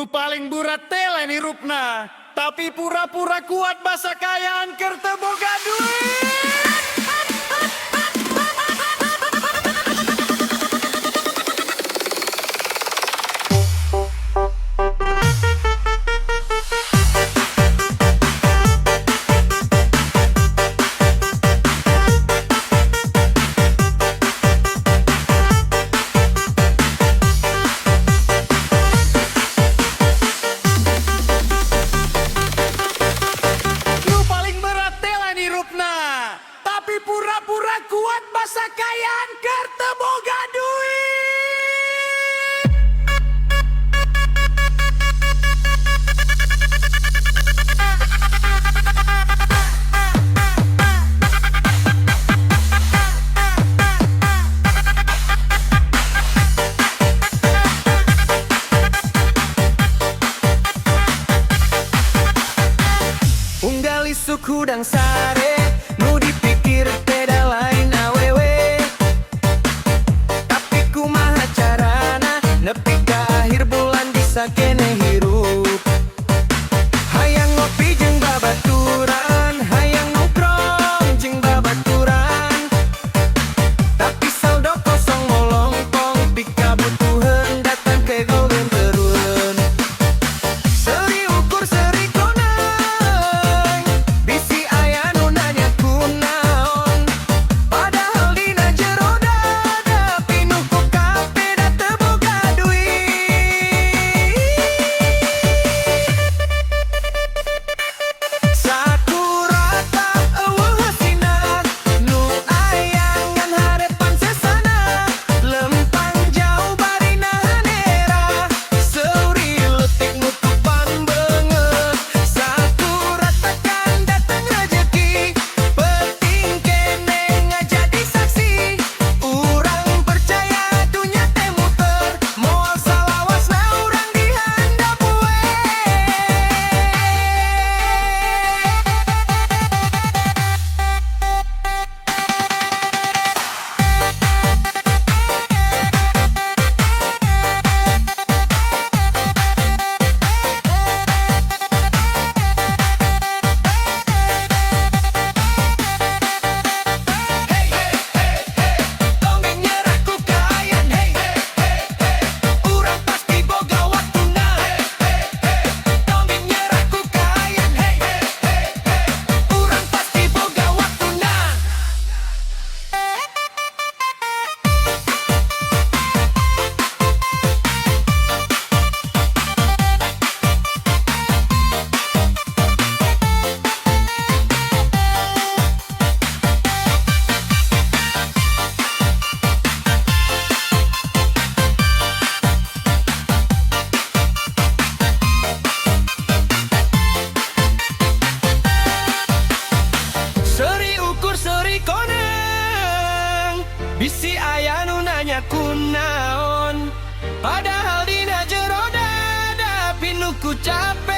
Nu paling burat tela ni rupna, tapi pura-pura kuat basa kayaan kerta boga duit. Tapi pura-pura kuat basa kayaan kerta boga duit. Unggali suku dan sare nu dipikir beda lain awewe, tapi kumaha carana nepi ka akhir bulan bisa kene hirup. Hayang ngopi jeung babaturan, hayang nongkrong jeung babaturan, tapi saldo kosong molongkong pika butuhan datang ke golden terun. Seri ukur seri koneng, bisi aya nu nanya kunaon, padahal dina jero dada pinuh ku kape da teu boga duit. Sakurata eueuh hasinan nu ayangan harepan sesana, lempang jauh bari nahan era, seuri leutik nutupan beungeut. Sakurata kan datang rejeki, penting kene ngajadi saksi. Urang percaya dunya teh muter, moal salawasna urang di handap we. Dongeng nyerah ku kahayan, urang pasti boga waktuna. Dongeng nyerah ku kahayan, urang pasti boga waktuna. Seri ukur seri koneng, bisi aya nu nanya kunaon, padahal dina jero dada pinuh ku capek.